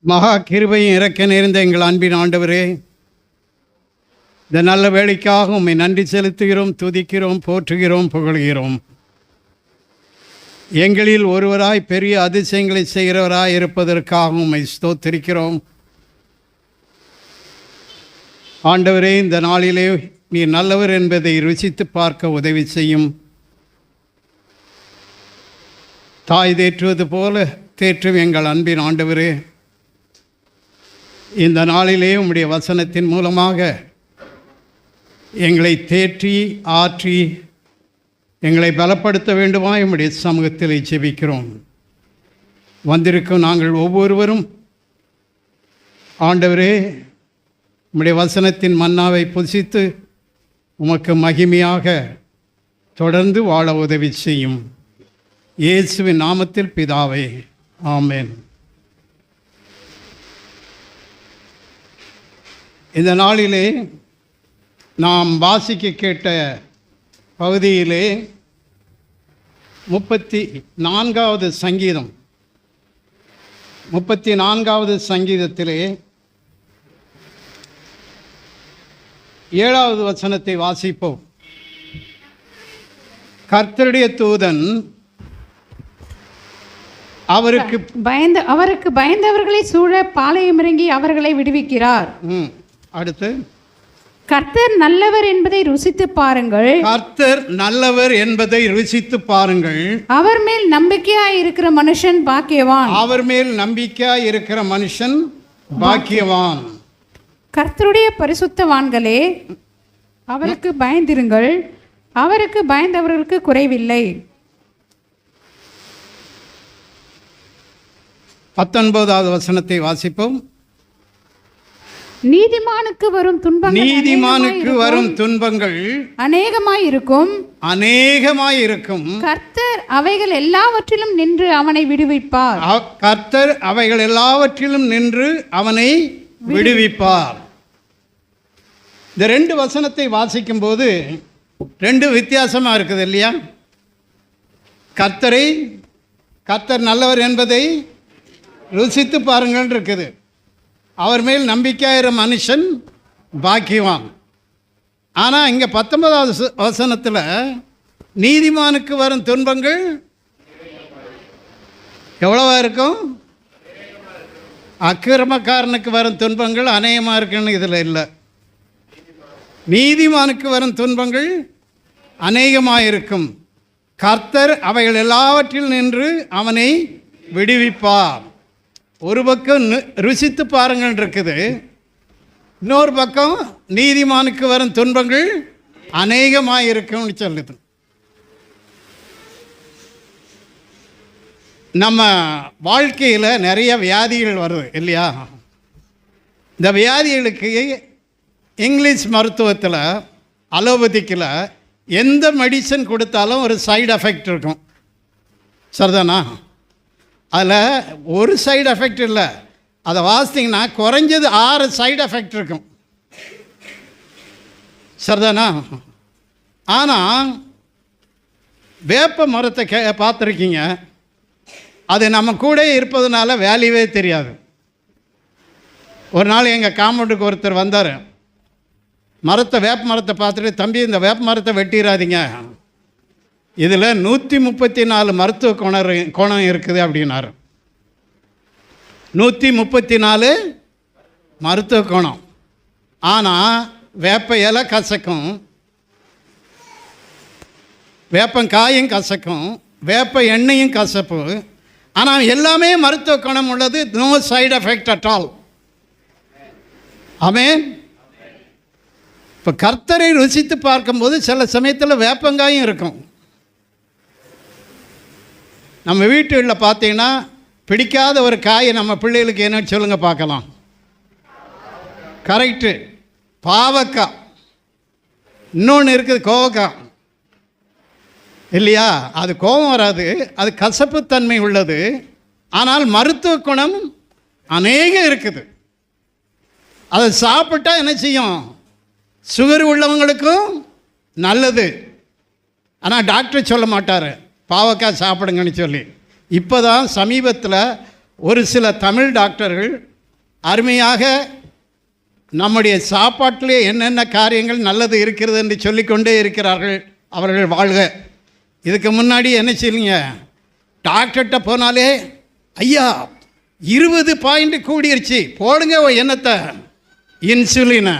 மகா கிருபையும் இறக்க நேர்ந்த எங்கள் அன்பின் ஆண்டவரே, இந்த நல்ல வேலைக்காக உம்மை நன்றி செலுத்துகிறோம், துதிக்கிறோம், போற்றுகிறோம், புகழ்கிறோம். எங்களில் ஒருவராய் பெரிய அதிசயங்களை செய்கிறவராய் இருப்பதற்காக உம்மை ஸ்தோத்திரிக்கிறோம். ஆண்டவரே, இந்த நாளிலே நீ நல்லவர் என்பதை ருசித்து பார்க்க உதவி செய்யும். தாய் தேற்றுவது போல தேற்றும் எங்கள் அன்பின் ஆண்டவரே, இந்த நாளிலே உம்முடைய வசனத்தின் மூலமாக எங்களை தேற்றி ஆற்றி எங்களை பலப்படுத்த வேண்டுமா உம்முடைய சமூகத்தில் ஜெபிக்கிறோம். வந்திருக்கும் நாங்கள் ஒவ்வொருவரும் ஆண்டவரே, உம்முடைய வசனத்தின் மன்னாவை புசித்து உமக்கு மகிமையாக தொடர்ந்து வாழ உதவி செய்யும். இயேசுவின் நாமத்தில் பிதாவே, ஆமென். இந்த நாளிலே நாம் வாசிக்க கேட்ட பகுதியிலே 34வது சங்கீதம், 34வது சங்கீதத்திலே 7வது வசனத்தை வாசிப்போம். கர்த்தருடைய தூதன் அவருக்கு பயந்தவர்களை சூழ பாளையம் இறங்கி அவர்களை விடுவிக்கிறார். அடுத்து, கர்த்தர் நல்லவர் என்பதை ருசித்து பாருங்கள். கர்த்தர் நல்லவர் என்பதை ருசித்து பாருங்கள். அவர் மேல் நம்பிக்கையாய் இருக்கிற மனுஷன் பாக்கியவான். அவர் மேல் நம்பிக்கையாய் இருக்கிற மனுஷன் பாக்கியவான். கர்த்தருடைய பரிசுத்தவான்களே, அவருக்கு பயந்திருங்கள். அவருக்கு பயந்தவர்களுக்கு குறைவில்லை. 19வது வசனத்தை வாசிப்போம். நீதிமானுக்கு வரும் துன்பங்கள் அநேகமாயிருக்கும். கர்த்தர் அவைகள் எல்லாவற்றிலும் நின்று அவனை விடுவிப்பார். கர்த்தர் அவைகள் எல்லாவற்றிலும் நின்று அவனை விடுவிப்பார். இந்த 2 வசனத்தை வாசிக்கும் போது 2 வித்தியாசமாக இருக்குது இல்லையா? கர்த்தர் நல்லவர் என்பதை ருசித்து பாருங்கள் இருக்குது. அவர் மேல் நம்பிக்கையாயிர மனுஷன் பாக்கியவான். ஆனால் இங்கே 19வது வசனத்தில் நீதிமானுக்கு வரும் துன்பங்கள் எவ்வளவா இருக்கும்? அக்கிரமக்காரனுக்கு வரும் துன்பங்கள் அநேகமாக இருக்குன்னு இதில் இல்லை. நீதிமானுக்கு வரும் துன்பங்கள் அநேகமாக இருக்கும். கர்த்தர் அவைகள் எல்லாவற்றில் நின்று அவனை விடுவிப்பார். ஒரு பக்கம் ருசித்து பாருங்கள் இருக்குது, இன்னொரு பக்கம் நீதிமானுக்கு வரும் துன்பங்கள் அநேகமாக இருக்கும்னு சொல்லுது. நம்ம வாழ்க்கையில் நிறைய வியாதிகள் வருது இல்லையா? இந்த வியாதிகளுக்கு இங்கிலீஷ் மருத்துவத்தில், அலோபதிக்கில் எந்த மெடிசன் கொடுத்தாலும் ஒரு சைடு எஃபெக்ட் இருக்கும். சரிதானா? அதில் ஒரு சைடு எஃபெக்ட் இல்லை, அதை வாசித்திங்கன்னா குறைஞ்சது 6 சைடு எஃபெக்ட் இருக்கும். சரிதானா? ஆனால் வேப்ப மரத்தை பார்த்துருக்கீங்க, அது நம்ம கூட இருப்பதுனால வேல்யூவே தெரியாது. ஒரு நாள் எங்கள் காம்பவுண்டுக்கு ஒருத்தர் வந்தார். வேப்ப மரத்தை பார்த்துட்டு, தம்பி இந்த வேப்ப மரத்தை வெட்டிடாதீங்க, இதில் 134 மருத்துவ கோணம் இருக்குது அப்படின்னாரு. 134 மருத்துவ கோணம். ஆனால் வேப்ப இலை கசக்கும், வேப்பங்காயும் கசக்கும், வேப்ப எண்ணெயும் கசப்பு. ஆனால் எல்லாமே மருத்துவ குணம் உள்ளது. No side effect at all. Amen. இப்போ கர்த்தரை ருசித்து பார்க்கும்போது சில சமயத்தில் வேப்பங்காயும் இருக்கும். நம்ம வீட்டுகளில் பார்த்தீங்கன்னா பிடிக்காத ஒரு காயை நம்ம பிள்ளைகளுக்கு என்னன்னு சொல்லுங்கள் பார்க்கலாம். கரெக்டு, பாவக்காய். இன்னொன்று இருக்குது கோவக்காய் இல்லையா? அது கோபம் வராது, அது கசப்புத்தன்மை உள்ளது. ஆனால் மருத்துவ குணம் அநேகம் இருக்குது. அதை சாப்பிட்டா என்ன செய்யும்? சுகர் உள்ளவங்களுக்கும் நல்லது. ஆனால் டாக்டர் சொல்ல மாட்டார் பாவக்காய் சாப்பிடுங்கன்னு சொல்லி. இப்போ தான் சமீபத்தில் ஒரு சில தமிழ் டாக்டர்கள் அருமையாக நம்முடைய சாப்பாட்டிலே என்னென்ன காரியங்கள் நல்லது இருக்கிறது என்று சொல்லிக்கொண்டே இருக்கிறார்கள். அவர்கள் வாழ்க. இதுக்கு முன்னாடி என்ன செய்யுங்க, டாக்டர்கிட்ட போனாலே ஐயா 20 பாயிண்ட் கூடிருச்சு, போடுங்க என்னத்தை, இன்சுலினை.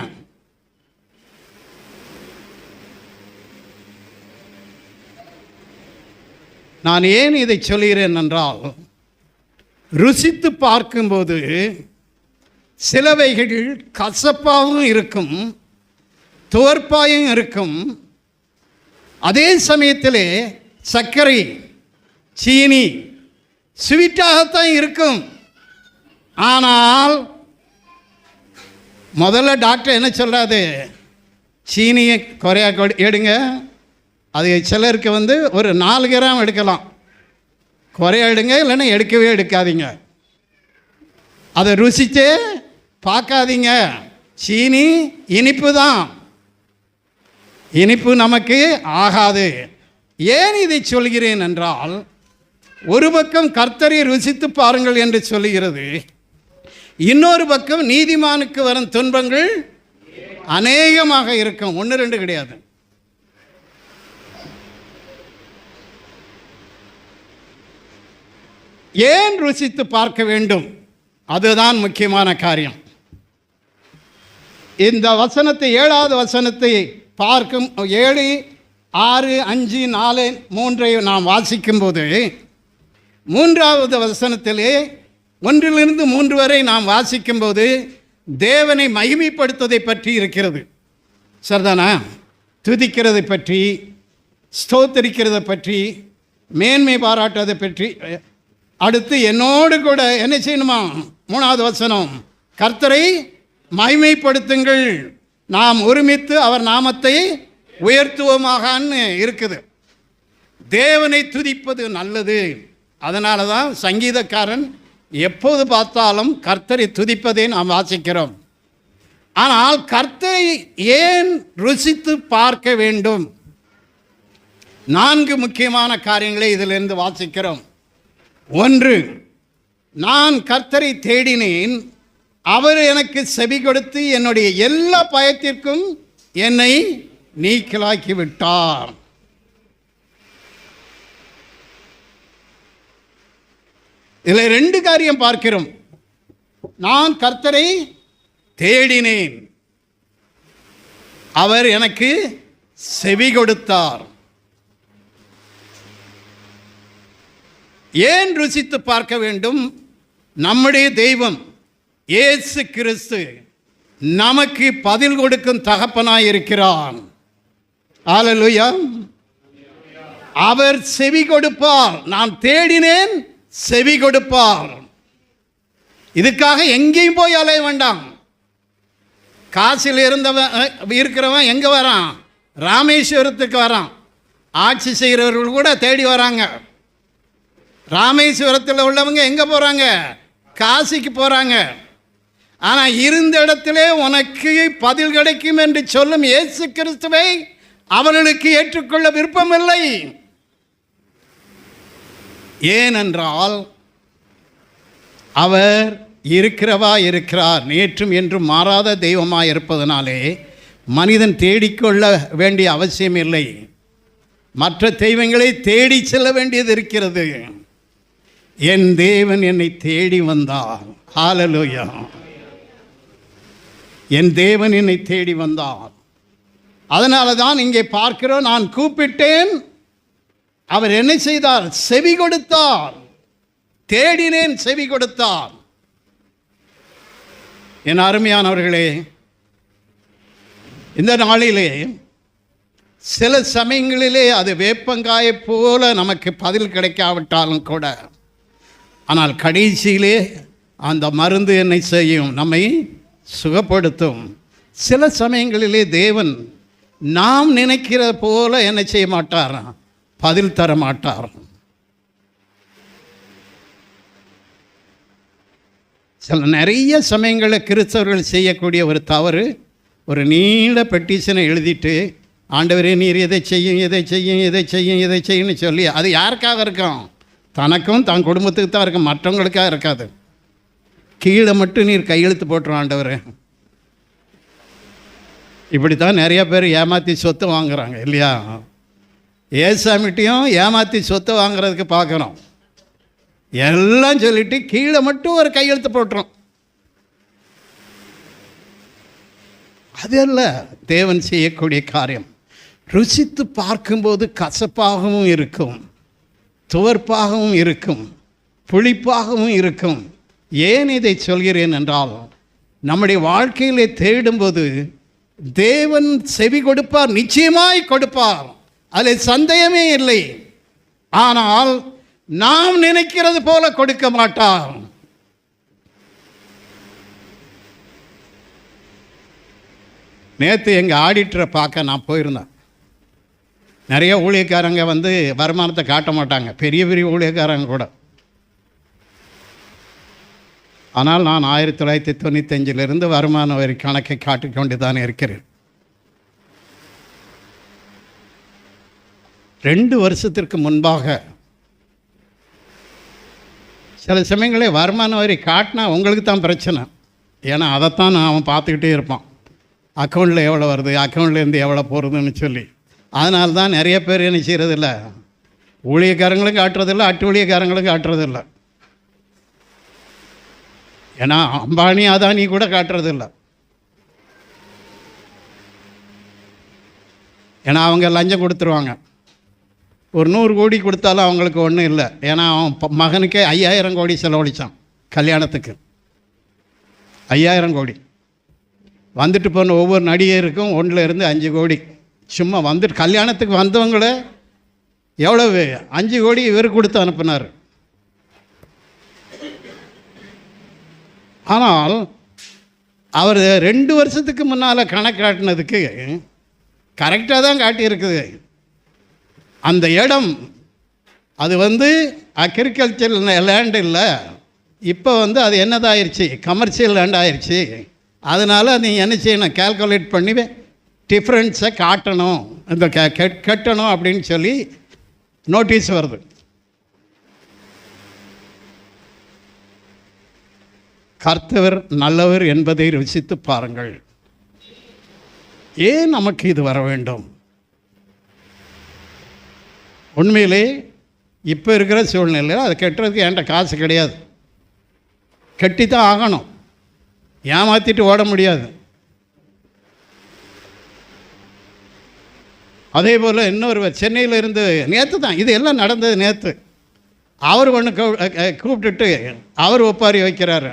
நான் ஏன் இதை சொல்கிறேன் என்றால், ருசித்து பார்க்கும்போது சிலவைகள் கசப்பாகவும் இருக்கும், துவர்ப்பாயும் இருக்கும். அதே சமயத்தில் சர்க்கரை, சீனி ஸ்வீட்டாகத்தான் இருக்கும். ஆனால் முதல்ல டாக்டர் என்ன சொல்கிறாரு, சீனியை குறையா எடுங்க. அது சிலருக்கு ஒரு 4 கிராம் எடுக்கலாம், குறையா எடுங்க, இல்லைன்னா எடுக்கவே எடுக்காதீங்க. அதை ருசிச்சே பார்க்காதீங்க. சீனி இனிப்பு தான், இனிப்பு நமக்கு ஆகாது. ஏன் இதை சொல்கிறேன் என்றால், ஒரு பக்கம் கர்த்தரை ருசித்து பாருங்கள் என்று சொல்லுகிறது, இன்னொரு பக்கம் நீதிமானுக்கு வரும் துன்பங்கள் அநேகமாக இருக்கும். 1 2 கிடையாது. ஏன் ருசித்து பார்க்க வேண்டும்? அதுதான் முக்கியமான காரியம். இந்த வசனத்தை 7வது வசனத்தை பார்க்கும் 7, 6, 5, 4, 3 நாம் வாசிக்கும்போது 3வது வசனத்திலே 1 - 3 வரை நாம் வாசிக்கும்போது தேவனை மகிமைப்படுத்துவதை பற்றி இருக்கிறது. சரிதானா? துதிக்கிறதை பற்றி, ஸ்தோத்தரிக்கிறதை பற்றி, மேன்மை பாராட்டுவதை பற்றி. அடுத்து என்னோடு கூட என்ன செய்யணுமா? 3வது வசனம், கர்த்தரை மகிமைப்படுத்துங்கள், நாம் ஒருமித்து அவர் நாமத்தை உயர்த்துவோமாகன்னு இருக்குது. தேவனை துதிப்பது நல்லது. அதனால தான் சங்கீதக்காரன் எப்போது பார்த்தாலும் கர்த்தரை துதிப்பதை நாம் வாசிக்கிறோம். ஆனால் கர்த்தரை ஏன் ருசித்து பார்க்க வேண்டும்? 4 முக்கியமான காரியங்களை இதிலிருந்து வாசிக்கிறோம். 1, நான் கர்த்தரை தேடினேன், அவர் எனக்கு செவி கொடுத்து என்னுடைய எல்லா பயத்திற்கும் என்னை நீக்கலாக்கி விட்டார். இதில் 2 காரியம் பார்க்கிறோம். நான் கர்த்தரை தேடினேன், அவர் எனக்கு செவி கொடுத்தார். ஏன் ருசித்து பார்க்க வேண்டும்? நம்முடைய தெய்வம் இயேசு கிறிஸ்து நமக்கு பதில் கொடுக்கும் தகப்பனாய் இருக்கிறான். ஹல்லேலூயா. அவர் செவி கொடுப்பார். நான் தேடினேன், செவி கொடுப்பார். இதுக்காக எங்கேயும் போய் அலைய வேண்டாம். காசில் இருக்கிறவன் எங்கே வரான்? ராமேஸ்வரத்துக்கு வரான். ஆட்சி செய்கிறவர்கள் கூட தேடி வராங்க. ராமேஸ்வரத்தில் உள்ளவங்க எங்கே போகிறாங்க? காசிக்கு போகிறாங்க. ஆனால் இருந்த இடத்திலே உனக்கு பதில் கிடைக்கும் என்று சொல்லும் இயேசு கிறிஸ்துவை அவர்களுக்கு ஏற்றுக்கொள்ள விருப்பமில்லை. ஏனென்றால் அவர் இருக்கிறார், நேற்றும் என்றும் மாறாத தெய்வமாக இருப்பதனாலே மனிதன் தேடிக்கொள்ள வேண்டிய அவசியம் இல்லை. மற்ற தெய்வங்களை தேடி செல்ல வேண்டியது இருக்கிறது. என் தேவன் என்னை தேடி வந்தார். ஹல்லேலூயா. என் தேவன் என்னை தேடி வந்தார். அதனால தான் இங்கே பார்க்கிறோம், நான் கூப்பிட்டேன், அவர் என்ன செய்தார்? செவி கொடுத்தார். தேடினேன், செவி கொடுத்தார். என் அருமையானவர்களே, இந்த நாளிலே சில சமயங்களிலே அது வேப்பங்காயை போல நமக்கு பதில் கிடைக்காவிட்டாலும் கூட, ஆனால் கடைசியிலே அந்த மருந்து என்ன செய்யும்? நம்மை சுகப்படுத்தும். சில சமயங்களிலே தேவன் நாம் நினைக்கிற போல என்ன செய்ய மாட்டார்? பதில் தர மாட்டார். சில நிறைய சமயங்களில் கிறிஸ்தவர்கள் செய்யக்கூடிய ஒரு தவறு, ஒரு நீண்ட பெட்டிஷனை எழுதிட்டு, ஆண்டவரே நீர் எதை செய்யும், எதை செய்யும், எதை செய்யும், எதை செய்யும்னு சொல்லி, அது யாருக்காக இருக்கும்? தனக்கும் தன் குடும்பத்துக்கு தான் இருக்கும், மற்றவங்களுக்காக இருக்காது. கீழே மட்டும் நீர் கையெழுத்து போட்டுரும் ஆண்டவரே. இப்படி தான் நிறைய பேர் ஏமாற்றி சொத்து வாங்குறாங்க இல்லையா? ஏசாமிட்டையும் ஏமாற்றி சொத்து வாங்குறதுக்கு பார்க்குறோம். எல்லாம் சொல்லிட்டு கீழே மட்டும் ஒரு கையெழுத்து போட்டுரும். அதல்ல தேவன் செய்யக்கூடிய காரியம். ருசித்து பார்க்கும்போது கசப்பாகவும் இருக்கும், துவர்ப்பாகவும் இருக்கும், புளிப்பாகவும் இருக்கும். ஏன் இதை சொல்கிறேன் என்றால், நம்முடைய வாழ்க்கையிலே தேடும்போது தேவன் செவி கொடுப்பார், நிச்சயமாய் கொடுப்பார், அதில் சந்தேகமே இல்லை. ஆனால் நாம் நினைக்கிறது போல கொடுக்க மாட்டார். நேற்று எங்கள் ஆடிட்டரை பார்க்க நான் போயிருந்தேன். நிறைய ஊழியக்காரங்க வந்து வருமானத்தை காட்ட மாட்டாங்க, பெரிய பெரிய ஊழியக்காரங்க கூட. ஆனால் நான் 1995 வருமான வரி கணக்கை காட்டிக்கொண்டு தான் இருக்கிறேன். 2 வருஷத்திற்கு முன்பாக சில சமயங்களே வருமான வரி காட்டினா உங்களுக்கு தான் பிரச்சனை. ஏன்னா அதைத்தான் அவன் பார்த்துக்கிட்டே இருப்பான், அக்கௌண்ட்டில் எவ்வளோ வருது, அக்கௌண்ட்லேருந்து எவ்வளோ போகிறதுன்னு சொல்லி. அதனால தான் நிறைய பேர் என்ன செய்கிறதில்ல, ஊழியக்காரங்களும் காட்டுறதில்லை, அட்டு ஊழியக்காரங்களும் காட்டுறதில்லை. ஏன்னா அம்பானி அதானி கூட காட்டுறதில்லை. ஏன்னா அவங்க லஞ்சம் கொடுத்துருவாங்க. ஒரு 100 கோடி கொடுத்தாலும் அவங்களுக்கு ஒன்றும் இல்லை. ஏன்னா அவன் மகனுக்கே 5000 கோடி செலவழித்தான் கல்யாணத்துக்கு. 5000 கோடி. வந்துட்டு போன ஒவ்வொரு நடிகருக்கும் 1 to 5 கோடி. சும்மா வந்துட்டு கல்யாணத்துக்கு வந்தவங்கள எவ்வளவு 5 கோடி இவர் கொடுத்து அனுப்பினார். ஆனால் அவர் 2 வருஷத்துக்கு முன்னால் கணக்கு காட்டினதுக்கு கரெக்டாக தான் காட்டியிருக்குது. அந்த இடம் அது வந்து அக்ரிகல்ச்சர் லேண்ட் இல்லை, இப்போ வந்து அது என்னதாயிருச்சு, கமர்ஷியல் லேண்ட் ஆயிடுச்சு. அதனால் நீ என்ன செய்யணும், கால்குலேட் பண்ணி டிஃப்ரென்ஸை காட்டணும், இந்த கட்டணும் அப்படின்னு சொல்லி நோட்டீஸ் வருது. கர்த்தர் நல்லவர் என்பதை ருசித்து பாருங்கள். ஏன் நமக்கு இது வர வேண்டும்? உண்மையிலே இப்போ இருக்கிற சூழ்நிலையில் அதை கட்டுறதுக்கு என்கிட்ட காசு கிடையாது, கட்டி தான் ஆகணும், ஏமாற்றிட்டு ஓட முடியாது. அதே போல் இன்னொருவர் சென்னையில் இருந்து நேற்று தான் இது எல்லாம் நடந்தது. நேற்று அவர் ஒன்று கூப்பிட்டுட்டு அவர் ஒப்பாரி வைக்கிறார்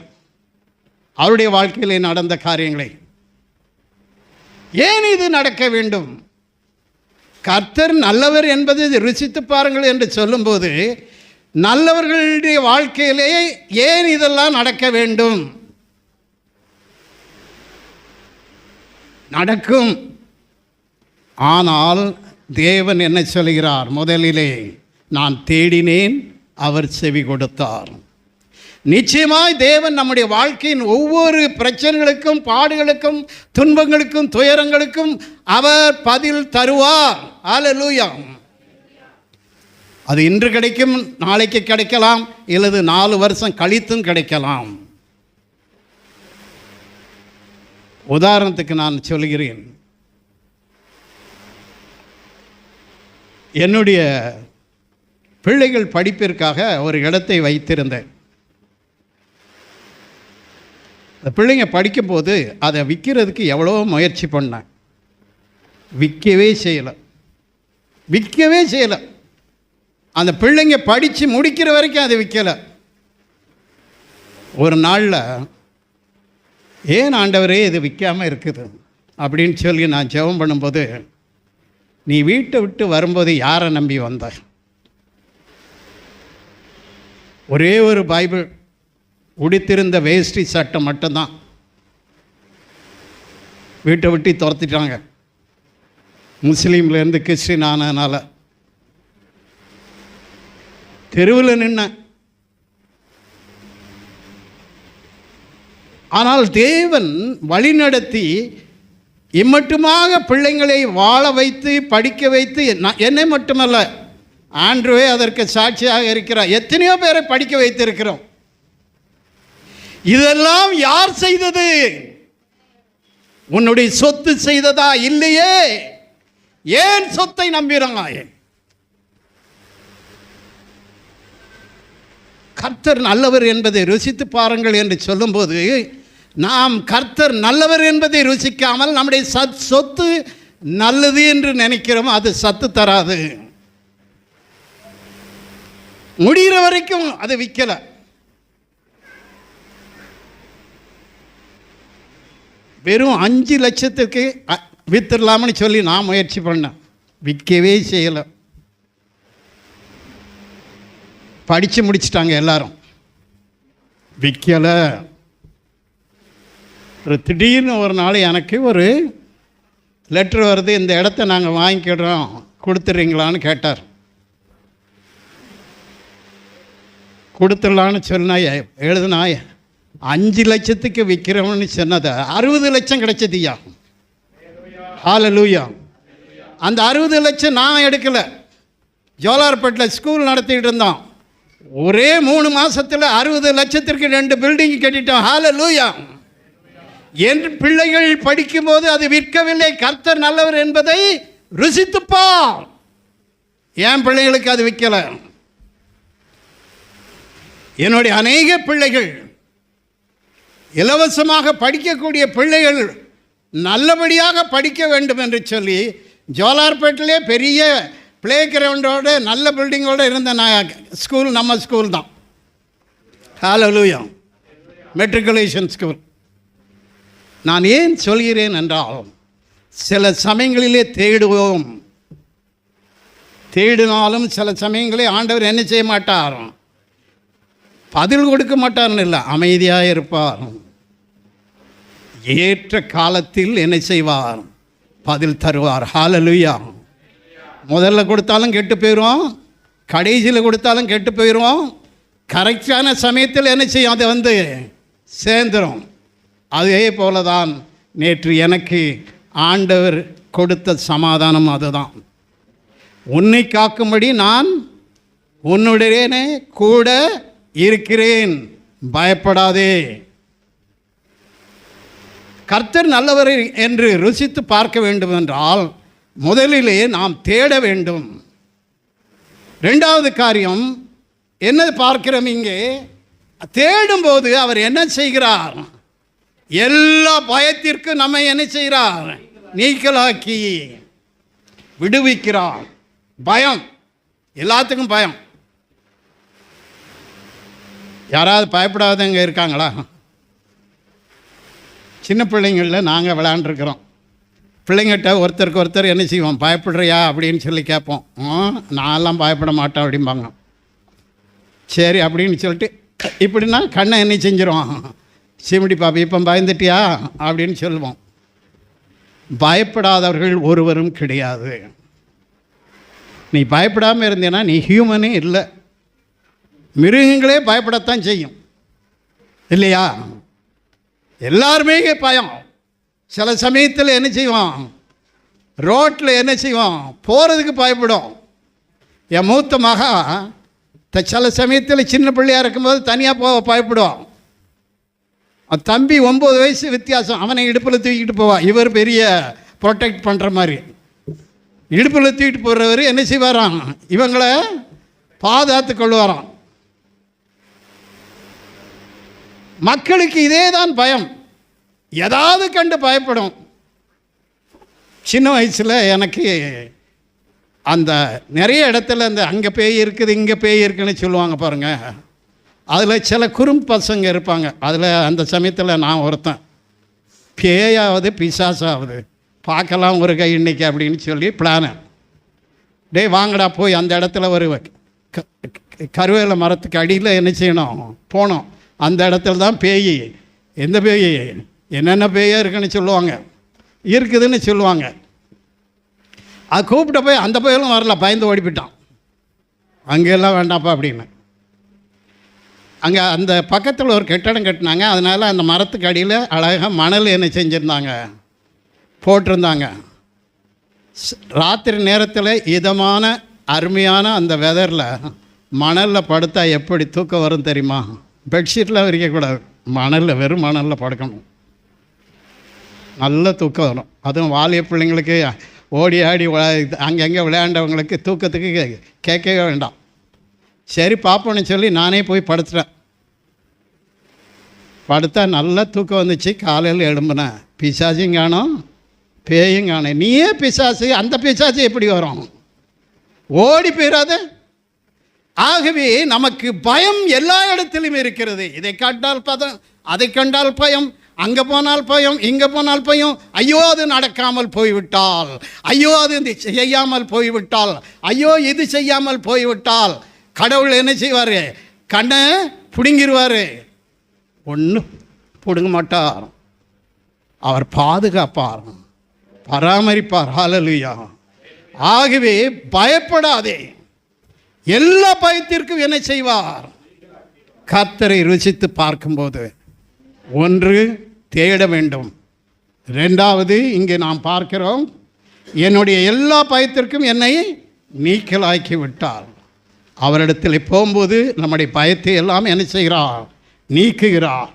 அவருடைய வாழ்க்கையில் நடந்த காரியங்களை. ஏன் இது நடக்க வேண்டும்? கர்த்தர் நல்லவர் என்பதை ருசித்து பாருங்கள் என்று சொல்லும்போது நல்லவர்களுடைய வாழ்க்கையிலே ஏன் இதெல்லாம் நடக்க வேண்டும்? நடக்கும். ஆனால் தேவன் என்ன சொல்கிறார்? முதலிலே நான் தேடினேன், அவர் செவி கொடுத்தார். நிச்சயமாய் தேவன் நம்முடைய வாழ்க்கையின் ஒவ்வொரு பிரச்சனைகளுக்கும், பாடுகளுக்கும், துன்பங்களுக்கும், துயரங்களுக்கும் அவர் பதில் தருவார். அல்லேலூயா. அது இன்று கிடைக்கும், நாளைக்கு கிடைக்கலாம், இல்லது 4 வருஷம் கழித்தும் கிடைக்கலாம். உதாரணத்துக்கு நான் சொல்கிறேன், என்னுடைய பிள்ளைகள் படிப்பிற்காக ஒரு இடத்தை வைத்திருந்தேன். அந்த பிள்ளைங்க படிக்கும்போது அதை விற்கிறதுக்கு எவ்வளோ முயற்சி பண்ணேன், விற்கவே செய்யலை. அந்த பிள்ளைங்க படித்து முடிக்கிற வரைக்கும் அதை விற்கலை. ஒரு நாளில் ஏன் ஆண்டவரே இது விற்காமல் இருக்குது அப்படின்னு சொல்லி நான் ஜெபம் பண்ணும்போது, நீ வீட்டை விட்டு வரும்போது யாரை நம்பி வந்த? ஒரே ஒரு பைபிள், உடுத்திருந்த வேஷ்டி சட்டை மட்டும்தான். வீட்டை விட்டு துரத்திட்டாங்க, முஸ்லீம்லேருந்து கிறிஸ்டின் ஆனதுனால. தெருவில் நின்ன. ஆனால் தேவன் வழிநடத்தி இம்மட்டுமாக பிள்ளைங்களை வாழ வைத்து படிக்க வைத்து, என்னை மட்டுமல்ல, ஆண்ட்ரூவே அதற்கு சாட்சியாக இருக்கிறார். எத்தனையோ பேரை படிக்க வைத்திருக்கிறோம். இதெல்லாம் யார் செய்தது? உன்னுடைய சொத்து செய்ததா? இல்லையே. ஏன் சொத்தை நம்பினாய்? கர்த்தர் நல்லவர் என்பதை ருசித்து பாருங்கள் என்று சொல்லும்போது, நாம் கர்த்தர் நல்லவர் என்பதை ருசிக்காமல் நம்முடைய சொத்து நல்லது என்று நினைக்கிறோம். அது சத்து தராது. முடிகிற வரைக்கும் அது விற்கல. வெறும் 5 லட்சத்துக்கு வித்துடலாம்னு சொல்லி நான் முயற்சி பண்ணேன். விற்கவே செய்யலை. படித்து முடிச்சிட்டாங்க எல்லாரும், விற்கலை. திடீர்னு ஒரு நாள் எனக்கு ஒரு லெட்ரு வருது, இந்த இடத்த நாங்கள் வாங்கிக்கிறோம், கொடுத்துட்றீங்களான்னு கேட்டார். கொடுத்துடலான்னு சொன்னா எழுதுனா 5 லட்சத்துக்கு விற்கிறோம்னு சொன்னதை 60 லட்சம் கிடைச்சதுயா. ஹல்லேலூயா. அந்த 60 லட்சம் நான் எடுக்கலை. ஜோலார்பேட்டில் ஸ்கூல் நடத்திக்கிட்டு இருந்தோம். ஒரே 3 மாதத்தில் 60 லட்சத்திற்கு 2 பில்டிங் கட்டிட்டோம். ஹல்லேலூயா. என் பிள்ளைகள் படிக்கும்போது அது விற்கவில்லை. கர்த்தர் நல்லவர் என்பதை ருசித்துப்பா. என் பிள்ளைகளுக்கு அது விற்கலை. என்னுடைய அநேக பிள்ளைகள், இலவசமாக படிக்கக்கூடிய பிள்ளைகள் நல்லபடியாக படிக்க வேண்டும் என்று சொல்லி ஜோலார்பேட்டிலே பெரிய ப்ளே கிரவுண்டோடு நல்ல பில்டிங்கோடு இருந்த நான் ஸ்கூல் நம்ம ஸ்கூல் தான். ஹல்லேலூயா. Matriculation school. நான் ஏன் சொல்கிறேன் என்றால், சில சமயங்களிலே தேடுவோம். தேடினாலும் சில சமயங்களே ஆண்டவர் என்ன செய்ய மாட்டார்? பதில் கொடுக்க மாட்டார்னு இல்லை, அமைதியாக இருப்பார். ஏற்ற காலத்தில் என்ன செய்வார்? பதில் தருவார். ஹல்லேலூயா. முதல்ல கொடுத்தாலும் கெட்டு போயிடுவோம், கடைசியில் கொடுத்தாலும் கெட்டு போயிடுவோம். கரெக்டான சமயத்தில் என்ன செய்யும்? அதை வந்து சேர்ந்துடும். அதே போல தான் நேற்று எனக்கு ஆண்டவர் கொடுத்த சமாதானம் அதுதான். உன்னை காக்கும்படி நான் உன்னுடனே கூட இருக்கிறேன், பயப்படாதே. கர்த்தர் நல்லவர் என்று ருசித்து பார்க்க வேண்டும் என்றால் முதலிலே நாம் தேட வேண்டும். 2வது காரியம் என்ன பார்க்கிறோம் இங்கே? தேடும்போது அவர் என்ன செய்கிறார்? எல்லா பயத்திற்கும் நம்ம என்ன செய்கிறார்? நீக்கலாக்கி விடுவிக்கிறார். பயம், எல்லாத்துக்கும் பயம். யாராவது பயப்படாதவங்க இருக்காங்களா? சின்ன பிள்ளைங்களில் நாங்கள் விளையாண்டுருக்குறோம். பிள்ளைங்கிட்ட ஒருத்தருக்கு ஒருத்தர் என்ன செய்வோம்? பயப்படுறியா அப்படின்னு சொல்லி கேட்போம். நான்லாம் பயப்பட மாட்டேன் அப்படிம்பாங்க. சரி அப்படின்னு சொல்லிட்டு இப்படின்னா கண்ணை என்ன செஞ்சிடும்? சிமிடி பாப்பா, இப்போ பயந்துட்டியா அப்படின்னு சொல்லுவோம். பயப்படாதவர்கள் ஒருவரும் கிடையாது. நீ பயப்படாமல் இருந்தேன்னா நீ ஹியூமனே இல்லை. மிருகங்களே பயப்படத்தான் செய்யும், இல்லையா? எல்லாருமே பயம். சில சமயத்தில் என்ன செய்வோம்? ரோட்டில் என்ன செய்வோம்? போகிறதுக்கு பயப்படும். என் மூத்த மகா சில சமயத்தில் சின்ன பிள்ளையாக இருக்கும்போது தனியாக போக பயப்படுவான். தம்பி 9 வயசு வித்தியாசம். அவனை இடுப்பில் தூக்கிட்டு போவான். இவர் பெரிய ப்ரொடெக்ட் பண்ணுற மாதிரி இடுப்பில் தூக்கிட்டு போகிறவர் என்ன செய்வாராம்? இவங்களை பாதுகாத்து கொள்வாராம். மக்களுக்கு இதே தான் பயம். ஏதாவது கண்டு பயப்படும். சின்ன வயசில் எனக்கு அந்த நிறைய இடத்துல அந்த அங்கே பேய் இருக்குது இங்கே பேய் இருக்குதுன்னு சொல்லுவாங்க பாருங்கள். அதில் சில குறும் பசங்க இருப்பாங்க. அதில் அந்த சமயத்தில் நான் ஒருத்தன். பேயாவது பிசாசாவது பார்க்கலாம் ஒரு கை இன்னைக்கு அப்படின்னு சொல்லி பிளானு. டேய் வாங்கடா போய் அந்த இடத்துல ஒரு கருவேல மரத்துக்கு அடியில் என்ன செய்யணும்? போனோம். அந்த இடத்துல தான் பேய். எந்த பேய்? என்னென்ன பேயாக இருக்குன்னு சொல்லுவாங்க, இருக்குதுன்னு சொல்லுவாங்க. அது கூப்பிட்ட போய் அந்த பேயெல்லாம் வரல, பயந்து ஓடிப்பிட்டான். அங்கெல்லாம் வேண்டாம்ப்பா அப்படின்னு. அங்கே அந்த பக்கத்தில் ஒரு கட்டடம் கட்டினாங்க. அதனால் அந்த மரத்துக்கு அடியில் அழகாக மணல் என்ன செஞ்சுருந்தாங்க, போட்டிருந்தாங்க. ராத்திரி நேரத்தில் இதமான அருமையான அந்த வெதரில் மணலில் படுத்தா எப்படி தூக்கம் வரும் தெரியுமா? பெட்ஷீட்லாம் விரிக்கக்கூடாது, மணலில், வெறும் மணலில் படுக்கணும். நல்ல தூக்கம் வரும். அதுவும் வாலிய பிள்ளைங்களுக்கு, ஓடி ஆடி அங்கங்கே விளையாண்டவங்களுக்கு தூக்கத்துக்கு கேட்கவே வேண்டாம். சரி பார்ப்போன்னு சொல்லி நானே போய் படுத்துட்டேன். படுத்தா நல்லா தூக்கம் வந்துச்சு. காலையில் எழும்புனேன், பிசாசையும் காணோம், பேயும் காணோம். நீயே பிசாசு, அந்த பிசாசு எப்படி வரும்? ஓடி போயிடாத. ஆகவே நமக்கு பயம் எல்லா இடத்திலும் இருக்கிறது. இதை கண்டால் பதம், அதை கண்டால் பயம், அங்கே போனால் பயம், இங்கே போனால் பயம். ஐயோ அது நடக்காமல் போய்விட்டால், ஐயோ அது செய்யாமல் போய்விட்டால், ஐயோ இது செய்யாமல் போய்விட்டால் கடவுள் என்ன செய்வார்? கண்ணை பிடுங்கிடுவார். ஒன்றும் பிடுங்க மாட்டார். அவர் பாதுகாப்பார், பராமரிப்பார். ஹல்லேலூயா. ஆகவே பயப்படாதே. எல்லா பயத்திற்கும் என்ன செய்வார்? கர்த்தரை ருசித்து பார்க்கும்போது ஒன்று தேட வேண்டும். ரெண்டாவது இங்கே நாம் பார்க்கிறோம், என்னுடைய எல்லா பயத்திற்கும் என்னை நீக்கலாக்கி விட்டார். அவரிடத்தில் போகும்போது நம்முடைய பயத்தை எல்லாம் என்ன செய்கிறார்? நீக்குகிறார்.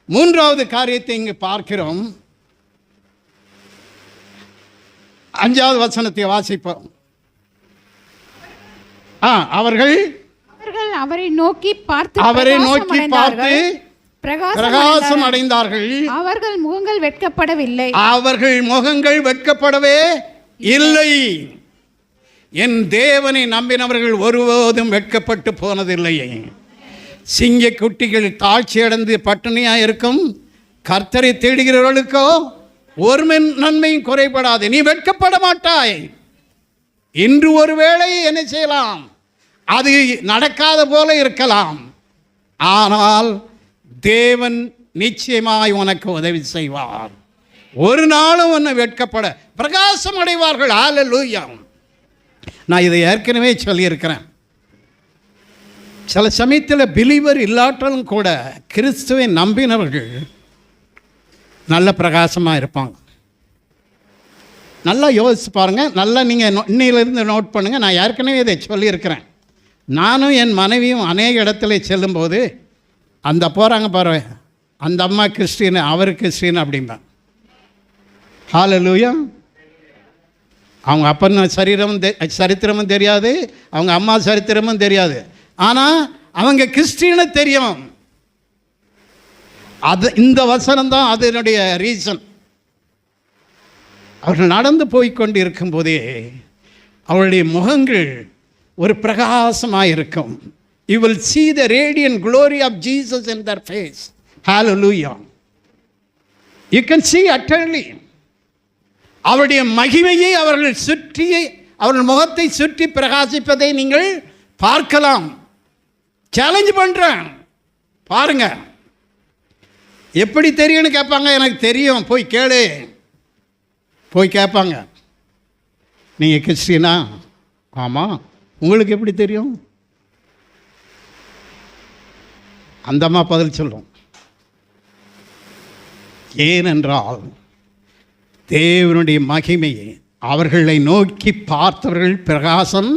மூன்றாவது காரியத்தை இங்கு பார்க்கிறோம். 5வது வசனத்தை வாசிப்போம். அவர்கள் அவரை நோக்கி பார்த்து பிரகாசம் அடைந்தார்கள். அவர்கள் முகங்கள் வெட்கப்படவில்லை. அவர்கள் முகங்கள் வெட்கப்படவே இல்லை. என் தேவனை நம்பினவர்கள் ஒருபோதும் வெட்கப்பட்டு போனதில்லை. சிங்க குட்டிகள் தாழ்ச்சி அடைந்து பட்டினியாக இருக்கும். கர்த்தரை தேடுகிறவர்களுக்கோ ஒரு நன்மையும் குறைபடாது. நீ வெட்கப்பட மாட்டாய். இன்று ஒருவேளை என்ன செய்யலாம்? அது நடக்காத போல இருக்கலாம். ஆனால் தேவன் நிச்சயமாய் உனக்கு உதவி செய்வார். ஒரு நாளும் உன்னை வெட்கப்பட பிரகாசம் அடைவார்கள். ஹல்லேலூயா. நான் இதை ஏற்கனவே சொல்லியிருக்கிறேன். சில சமயத்தில் பிலீவர் இல்லாட்டாலும் கூட கிறிஸ்துவை நம்பினவர்கள் நல்ல பிரகாசமாக இருப்பாங்க. நல்லா யோசிச்சு பாருங்கள். நல்லா நீங்கள் இன்னிலிருந்து நோட் பண்ணுங்கள். நான் ஏற்கனவே இதை சொல்லியிருக்கிறேன். நானும் என் மனைவியும் அநேக இடத்துல செல்லும்போது அந்த போகிறாங்க பாரு, அந்த அம்மா கிறிஸ்டின், அவர் கிறிஸ்டின் அப்படிம்பேன். ஹல்லேலூயா. அவங்க அப்பன் சரித்திரமும் தெரியாது, அவங்க அம்மா சரித்திரமும் தெரியாது. ஆனால் அவங்க கிறிஸ்டின்னு தெரியும். அது இந்த வசனம் தான் அதனுடைய ரீசன். அவர்கள் நடந்து போய்கொண்டு இருக்கும்போதே அவருடைய முகங்கள் ஒரு பிரகாசமாக இருக்கும். You will see the radiant glory of Jesus in their face. Hallelujah. You can see utterly. அவருடைய மகிமையை அவர்கள் சுற்றி, அவர்கள் முகத்தை சுற்றி பிரகாசிப்பதை நீங்கள் பார்க்கலாம். சேலஞ்ச் பண்ணுறேன், பாருங்க. எப்படி தெரியும்னு கேட்பாங்க. எனக்கு தெரியும், போய் கேளு. போய் கேட்பாங்க, நீங்கள் கிறிஸ்டினா? ஆமாம். உங்களுக்கு எப்படி தெரியும்? அந்த அம்மா பதில் சொல்லும். ஏனென்றால் தேவனுடைய மகிமையை அவர்களை நோக்கி பார்த்தவர்கள் பிரகாசம்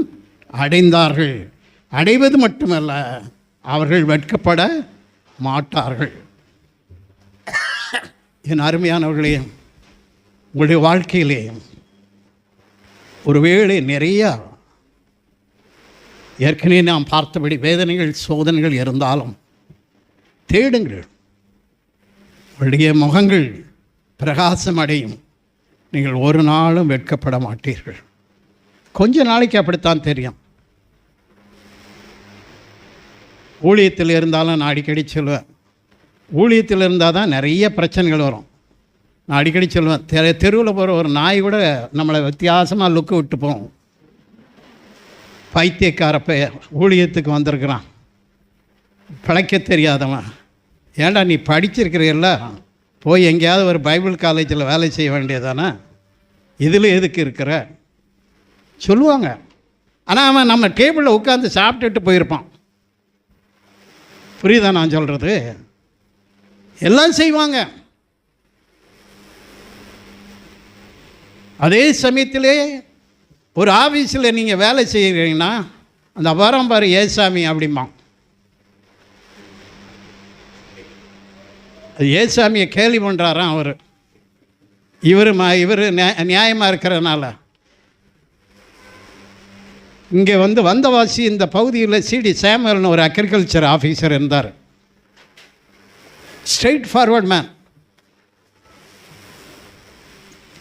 அடைந்தார்கள். அடைவது மட்டுமல்ல, அவர்கள் வெட்கப்பட மாட்டார்கள். என் அருமையானவர்களே, உங்களுடைய வாழ்க்கையிலே ஒருவேளை நிறையா ஏற்கனவே நாம் பார்த்தபடி வேதனைகள், சோதனைகள் இருந்தாலும் தேடுங்கள். உங்களுடைய முகங்கள் பிரகாசம் அடையும். நீங்கள் ஒரு நாளும் வெட்கப்பட மாட்டீர்கள். கொஞ்ச நாளைக்கு அப்படித்தான் தெரியும். ஊழியத்தில் இருந்தாலும் நான் அடிக்கடி சொல்லுவேன், ஊழியத்தில் இருந்தால் தான் நிறைய பிரச்சனைகள் வரும். நான் அடிக்கடி சொல்லுவேன், தெருவில் போகிற ஒரு நாய் கூட நம்மளை வித்தியாசமாக லுக்கு விட்டு போகும். பைத்தியக்கார பெயர் ஊழியத்துக்கு வந்திருக்கிறான், பிழைக்க தெரியாதவன். ஏன்டா நீ படிச்சிருக்கிறீல்ல, போய் எங்கேயாவது ஒரு பைபிள் காலேஜில் வேலை செய்ய வேண்டியதானே, இதில் எதுக்கு இருக்கிற சொல்லுவாங்க. ஆனால் அவன் நம்ம டேபிளில் உட்காந்து சாப்பிட்டுட்டு போயிருப்பான். புரியுதா நான் சொல்கிறது? எல்லாம் செய்வாங்க. அதே சமயத்திலே ஒரு ஆஃபீஸில் நீங்கள் வேலை செய்கிறீங்கன்னா அந்த வரம் பாரு ஏசாமி அப்படிம்பான். ஏசாமியை கேலி பண்ணுறாராம் அவர். இவர் நியாயமாக இருக்கிறதுனால. இங்கே வந்தவாசி இந்த பகுதியில் சிடி சாமுவேல்னு ஒரு அக்ரிகல்ச்சர் ஆஃபீஸர் இருந்தார். Straight forward man.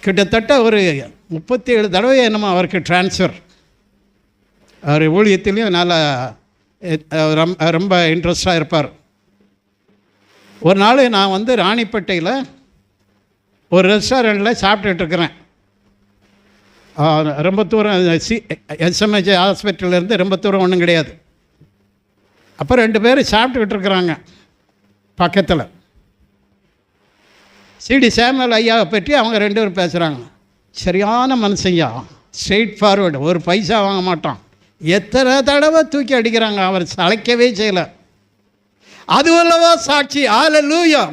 கிட்டத்தட்ட ஒரு 37 தடவை என்னமோ அவருக்கு ட்ரான்ஸ்ஃபர். அவர் ஊழியத்திலையும் நல்லா ரொம்ப இன்ட்ரெஸ்டாக இருப்பார். ஒரு நாள் நான் ராணிப்பேட்டையில் ஒரு ரெஸ்டாரண்ட்டில் சாப்பிட்டுட்ருக்குறேன். ரொம்ப தூரம் எஸ்எம்ஹெச் ஹாஸ்பிட்டல்லேருந்து ரொம்ப தூரம் ஒன்றும் கிடையாது. அப்போ 2 பேர் சாப்பிட்டுக்கிட்டு இருக்கிறாங்க பக்கத்தில். சிடி சாமுவேல் ஐயாவை பற்றி அவங்க 2 பேரும் பேசுகிறாங்க. சரியான மனுஷையா, ஸ்ட்ரெயிட் ஃபார்வர்டு, ஒரு பைசா வாங்க மாட்டான். எத்தனை தடவை தூக்கி அடிக்கிறாங்க, அவர் அழைக்கவே செய்யலை. அதுவல்லவா சாட்சி. ஹல்லேலூயா.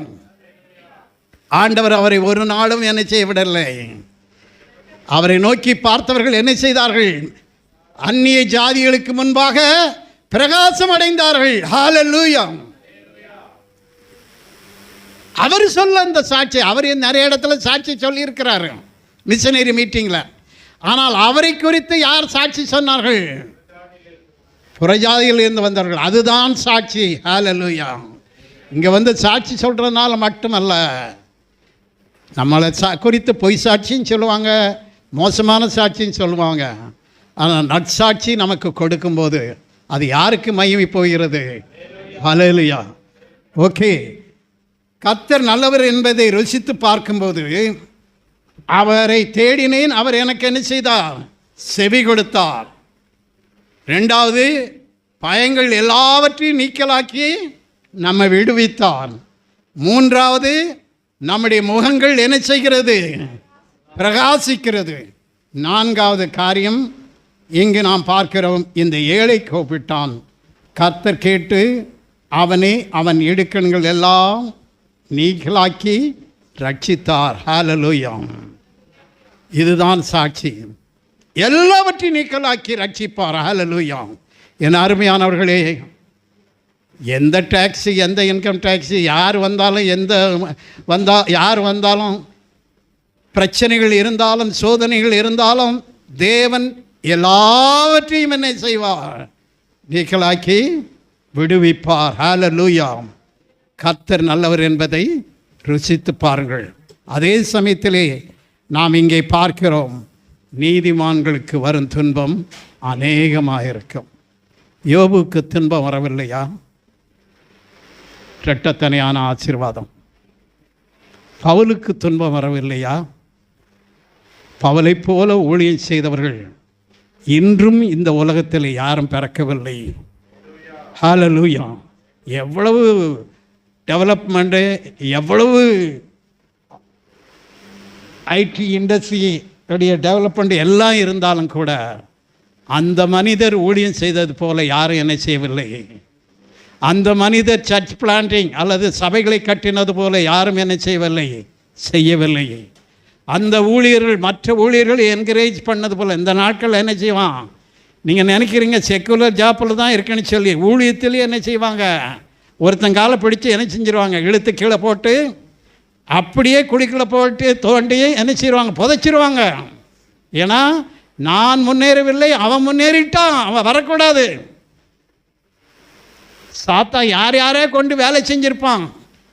ஆண்டவர் அவரை ஒரு நாளும் என்ன செய்ய விடலை. அவரை நோக்கி பார்த்தவர்கள் என்ன செய்தார்கள்? அந்நிய ஜாதிகளுக்கு முன்பாக பிரகாசம் அடைந்தார்கள். ஹல்லேலூயா. அவர் சொல்ல அந்த சாட்சி, அவர் நிறைய இடத்துல சாட்சி சொல்லியிருக்கிறாரு மிஷனரி மீட்டிங்கில். ஆனால் அவரை குறித்து யார் சாட்சி சொன்னார்கள்? புறஜாதியிலிருந்து வந்தார்கள். அதுதான் சாட்சி. ஹல்லேலூயா. இங்கே சாட்சி சொல்கிறதுனால மட்டுமல்ல, நம்மளை குறித்து பொய் சாட்சின்னு சொல்லுவாங்க, மோசமான சாட்சின்னு சொல்லுவாங்க. ஆனால் நற்சாட்சி நமக்கு கொடுக்கும்போது அது யாருக்கு மகிமை போகிறது? ஹல்லேலூயா. ஓகே, கர்த்தர் நல்லவர் என்பதை ருசித்து பார்க்கும்போது அவரை தேடினேன், அவர் எனக்கு என்ன செய்தார்? செவி கொடுத்தார். 2வது, பயங்கள் எல்லாவற்றையும் நீக்கலாக்கி நம்மை விடுவித்தார். 3வது, நம்முடைய முகங்கள் என்ன செய்கிறது? பிரகாசிக்கிறது. 4வது காரியம் இங்கு நாம் பார்க்கிறோம், இந்த ஏழை கூப்பிட்டான், கர்த்தர் கேட்டு அவனை அவன் இடுக்கண்கள் எல்லாம் நீக்கலாக்கி ரட்சித்தார். ஹல்லேலூயா. இதுதான் சாட்சி. எல்லாவற்றையும் நீக்கலாக்கி ரட்சிப்பார். ஹல்லேலூயா. என் அருமையானவர்களே, எந்த டேக்ஸி, எந்த இன்கம் டேக்ஸி, யார் வந்தாலும் பிரச்சனைகள் இருந்தாலும் சோதனைகள் இருந்தாலும் தேவன் எல்லாவற்றையும் என்ன செய்வார்? நீக்கலாக்கி விடுவிப்பார். ஹல்லேலூயா. கர்த்தர் நல்லவர் என்பதை ருசித்து பாருங்கள். அதே சமயத்திலே நாம் இங்கே பார்க்கிறோம், நீதிமான்களுக்கு வரும் துன்பம் அநேகமாக இருக்கும். யோபுக்கு துன்பம் வரவில்லையா? இரட்டத்தனையான ஆசீர்வாதம். பவுலுக்கு துன்பம் வரவில்லையா? பவுலை போல ஊழியம் செய்தவர்கள் இன்றும் இந்த உலகத்தில் யாரும் பிறக்கவில்லை. ஹல்லேலூயா. எவ்வளவு டெவலப்மெண்ட்டு, எவ்வளவு ஐடி இண்டஸ்ட்ரியுடைய டெவலப்மெண்ட் எல்லாம் இருந்தாலும் கூட அந்த மனிதர் ஊழியம் செய்தது போல யாரும் என்ன செய்யவில்லை. அந்த மனிதர் சர்ச் பிளான்டிங் அல்லது சபைகளை கட்டினது போல யாரும் என்ன செய்யவில்லை. அந்த ஊழியர்கள் மற்ற ஊழியர்கள் என்கரேஜ் பண்ணது போல் இந்த நாட்கள் என்ன செய்வான்? நீங்கள் நினைக்கிறீங்க செக்குலர் ஜாப்பில் தான் இருக்குன்னு சொல்லி, ஊழியத்திலேயே என்ன செய்வாங்க? ஒருத்தங்கால பிடிச்சி என்ன செஞ்சிருவாங்க? இழுத்து கீழே போட்டு அப்படியே குழிக்குள்ளே போட்டு தோண்டி என்ன செய்வாங்க? புதைச்சிருவாங்க. ஏன்னா நான் முன்னேறவில்லை, அவன் முன்னேறிட்டான், அவன் வரக்கூடாது. சாத்தா யாரே கொண்டு வேலை செஞ்சுருப்பான்,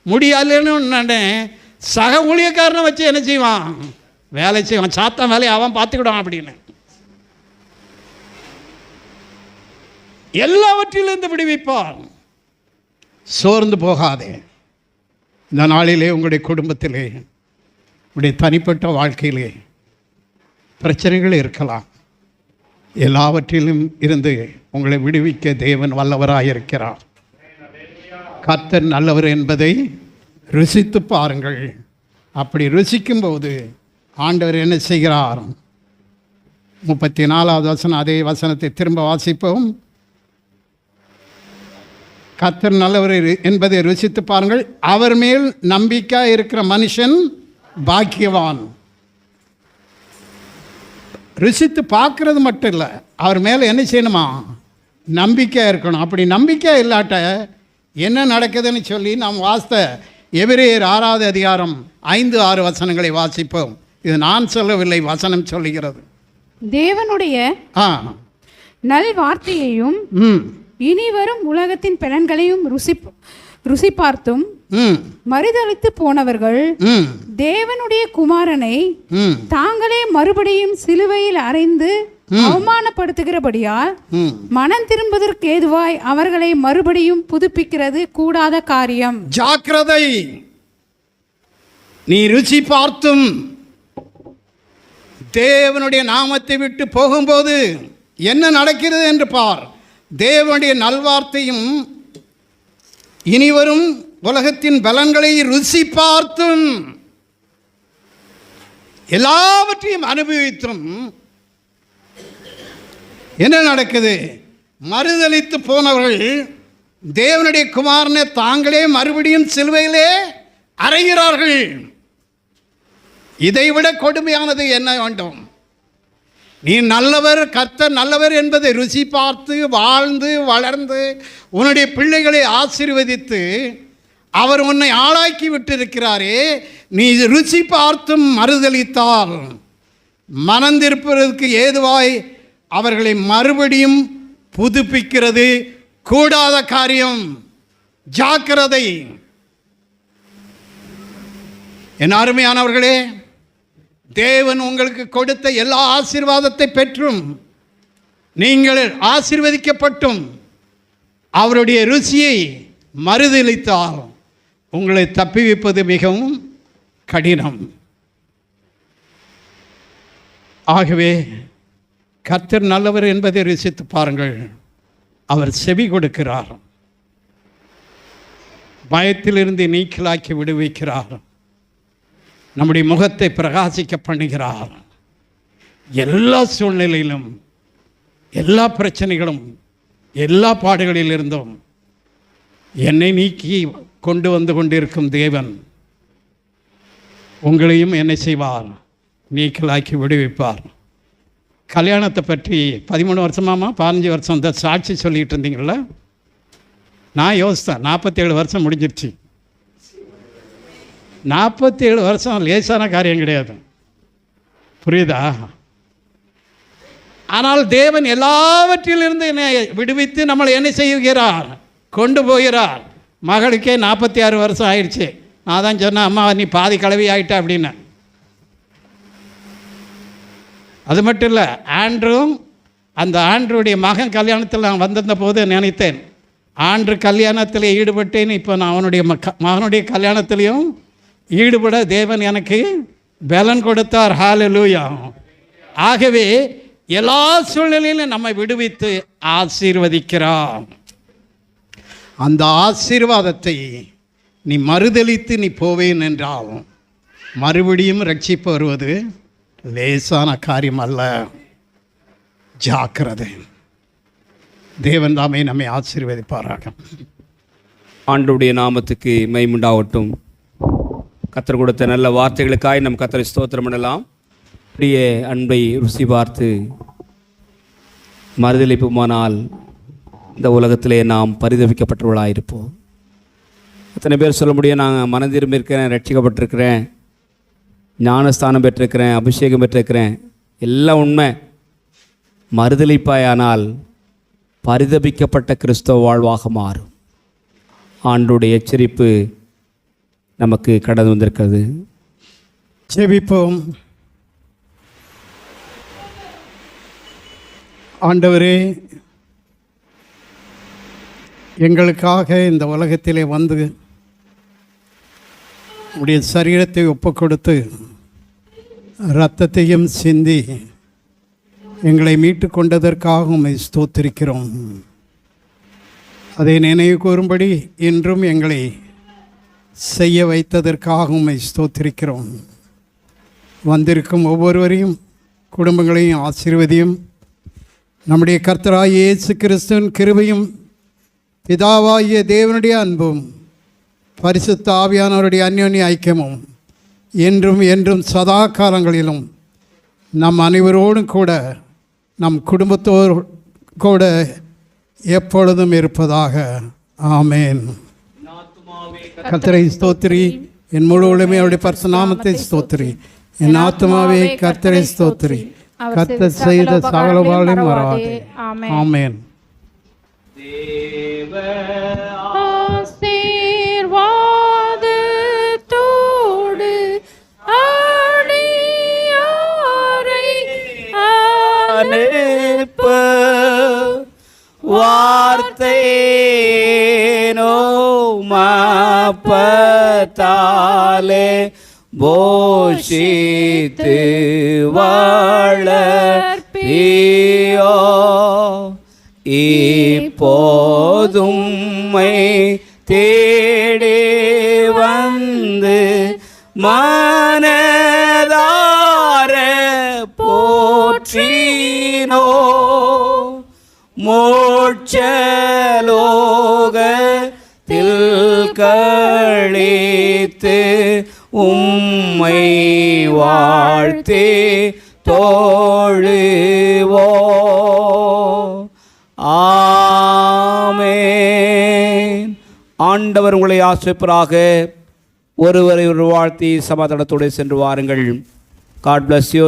முடியாதுன்னு சக ஊழியக்காரனை வச்சு என்ன செய்வான்? வேலை செய்வான். சாத்தான் வேலையை அவன் பார்த்துக்கிடுவான் அப்படின்னு. எல்லாவற்றிலிருந்து விடுவிப்பான். சோர்ந்து போகாதே. இந்த நாளிலே உங்களுடைய குடும்பத்திலே, உங்களுடைய தனிப்பட்ட வாழ்க்கையிலே பிரச்சனைகள் இருக்கலாம். எல்லாவற்றிலும் இருந்து உங்களை விடுவிக்க தேவன் வல்லவராக இருக்கிறார். கர்த்தர் நல்லவர் என்பதை ருசித்து பாருங்கள். அப்படி ருசிக்கும்போது ஆண்டவர் என்ன செய்கிறார்? 34வது வசனம், அதே வசனத்தை திரும்ப வாசிப்போம். கர்த்தர் நல்லவர் என்பதை ருசித்து பாருங்கள், அவர் மேல் நம்பிக்கை இருக்கிற மனுஷன் பாக்கியவான். ருசித்து பார்க்கறது மட்டும் இல்லை, அவர் மேலே என்ன செய்யணுமா? நம்பிக்கை இருக்கணும். அப்படி நம்பிக்கை இல்லாட்ட என்ன நடக்குதுன்னு சொல்லி நாம் வாஸ்த எபிரேயர் 6வது அதிகாரம் 5-6 வசனங்களை வாசிப்போம். இது நான் சொல்லவில்லை, வசனம் சொல்லுகிறது. தேவனுடைய நல் வார்த்தையையும் இனி வரும் உலகத்தின் பலன்களையும் ருசி பார்த்தும் மறுதலித்து போனவர்கள் தேவனுடைய குமாரனை தாங்களே மறுபடியும் சிலுவையில் அறைந்து அவமானப்படுத்துகிறபடியால் மனம் திரும்புவதற்கு ஏதுவாய் அவர்களை மறுபடியும் புதுப்பிக்கிறது கூடாத காரியம். ஜாக்கிரதை, நீ ருசி பார்த்தும் தேவனுடைய நாமத்தை விட்டு போகும்போது என்ன நடக்கிறது என்று பார். தேவனுடைய நல்வார்த்தையும் இனிவரும் உலகத்தின் பலன்களை ருசி பார்த்தும் எல்லாவற்றையும் அனுபவித்தும் என்ன நடக்குது? மறுதலித்து போனவர்கள் தேவனுடைய குமாரனை தாங்களே மறுபடியும் சிலுவையிலே அறைகிறார்கள். இதைவிட கொடுமையானது என்ன வேண்டும்? நீ நல்லவர், கர்த்தர் நல்லவர் என்பதை ருசி பார்த்து வாழ்ந்து வளர்ந்து உன்னுடைய பிள்ளைகளை ஆசீர்வதித்து அவர் உன்னை ஆளாக்கி விட்டிருக்கிறாரே, நீ ருசி பார்த்தும் மறுதலித்தால் மனந்திருப்பதற்கு ஏதுவாய் அவர்களை மறுபடியும் புதுப்பிக்கிறது கூடாத காரியம். ஜாக்கிரதை. என் அருமையானவர்களே, தேவன் உங்களுக்கு கொடுத்த எல்லா ஆசீர்வாதத்தை பெற்றும் நீங்கள் ஆசீர்வதிக்கப்பட்டும் அவருடைய ருசியை மறுதலித்தால் உங்களை தப்பிவிப்பது மிகவும் கடினம். ஆகவே கர்த்தர் நல்லவர் என்பதை ருசித்து பாருங்கள். அவர் செவி கொடுக்கிறார், பயத்திலிருந்து நீக்கலாக்கி விடுவிக்கிறார், நம்முடைய முகத்தை பிரகாசிக்க பண்ணுகிறார். எல்லா சூழ்நிலையிலும், எல்லா பிரச்சனைகளும், எல்லா பாடுகளிலிருந்தும் என்னை நீக்கி கொண்டு வந்து கொண்டிருக்கும் தேவன் உங்களையும் என்ன செய்வார்? நீக்கலாக்கி விடுவிப்பார். கல்யாணத்தை பற்றி 13 வருஷமாமா 15 வருஷம் இந்த சாட்சி சொல்லிகிட்டு இருந்தீங்கள. நான் யோசித்தேன், 47 வருஷம் முடிஞ்சிருச்சு. 47 வருஷம் லேசான காரியம் கிடையாது, புரியுதா? ஆனால் தேவன் எல்லாவற்றிலிருந்து என்னை விடுவித்து நம்மளை என்ன செய்கிறார்? கொண்டு போகிறார். மகளுக்கே 46 வருஷம் ஆயிடுச்சு. நான் தான் சொன்னேன், அம்மா நீ பாதி கிளவி ஆகிட்ட அப்படின்னு. அது மட்டும் இல்லை, அந்த ஆண்ட்ருடைய மகன் கல்யாணத்தில் நான் வந்திருந்த போது நினைத்தேன், ஆண்ட்ரு கல்யாணத்தில் ஈடுபட்டேன், இப்போ நான் அவனுடைய மகனுடைய கல்யாணத்திலையும் ஈடுபட தேவன் எனக்கு பலன் கொடுத்தார். ஹல்லேலூயா. ஆகவே எல்லா சூழ்நிலையிலும் நம்மை விடுவித்து ஆசீர்வதிக்கிறார். அந்த ஆசீர்வாதத்தை நீ மறுதலித்து நீ போவேன் என்றால் மறுபடியும் ரட்சிப்பு வருவது லேசான காரியம் அல்ல. ஜாக்கிரதை. தேவன் தாமே நம்மை ஆசீர்வதிப்பாராக. ஆண்டவருடைய நாமத்துக்கு மகிமையுண்டாகட்டும். கர்த்தர் கொடுத்த நல்ல வார்த்தைகளுக்காய் நம் கர்த்தரை ஸ்தோத்திரம் பண்ணலாம். அன்பை ருசி பார்த்து மறுதலிப்புமானால் இந்த உலகத்திலே நாம் பரிதவிக்கப்பட்டவர்களாயிருப்போம். எத்தனை பேர் சொல்ல முடியும், நான் மனம் திரும்பியிருக்கிறேன், ரட்சிக்கப்பட்டிருக்கிறேன், ஞானஸ்தானம் பெற்றிருக்கிறேன், அபிஷேகம் பெற்றிருக்கிறேன், எல்லாம் உண்மை. மறுதலிப்பாயானால் பரிதபிக்கப்பட்ட கிறிஸ்தவ வாழ்வாக மாறும். ஆண்டோடைய எச்சரிப்பு நமக்கு கடந்து வந்திருக்கிறது. ஜெபிப்போம். ஆண்டவரே, எங்களுக்காக இந்த உலகத்திலே வந்து உடைய சரீரத்தை ஒப்பு கொடுத்து இரத்தத்தையும் சிந்தி எங்களை மீட்டு கொண்டதற்காக உம்மை ஸ்தோத்திரிக்கிறோம். அதை நினைவு கூறும்படி இன்றும் எங்களை செய்ய வைத்ததற்காக உம்மை ஸ்தோத்திரிக்கிறோம். வந்திருக்கும் ஒவ்வொருவரையும் குடும்பங்களையும் ஆசீர்வதியும். நம்முடைய கர்த்தராகிய இயேசு கிறிஸ்துவின் கிருபையும் பிதாவாகிய தேவனுடைய அன்பும் பரிசுத்த ஆவியானவருடைய அந்யோன்ய ஐக்கியமும் என்றும் என்றும் சதா காலங்களிலும் நம் அனைவரோடும் கூட நம் குடும்பத்தோடு கூட எப்பொழுதும் இருப்பதாக. ஆமேன். கர்த்தரை ஸ்தோத்திரி, என் முழு உடைமை அவருடைய பரிசுநாமத்தை ஸ்தோத்திரி. என் ஆத்துமாவே கர்த்தரை ஸ்தோத்திரி, கர்த்தர் செய்த சகலவாளையும் மறவாதே. ஆமென். ஆசீர்வாதத்தோடு அடியாரை அனுப்ப வார்த்தையேனோ மாப்பத்தாலே போஷித்து வளர்ப்பியோ இப்போதும்மை தேடி வந்து மனதார போற்றினோ மோட்சலோகத்தில் கழித்து உம்மை வாழ்த்தி தோழுவோ. ஆமென். ஆண்டவர் உங்களை ஆசிர்வதிப்பாராக. ஒருவரை ஒரு வாழ்த்தி சமாதானத்தோடு சென்று வாருங்கள். God bless you.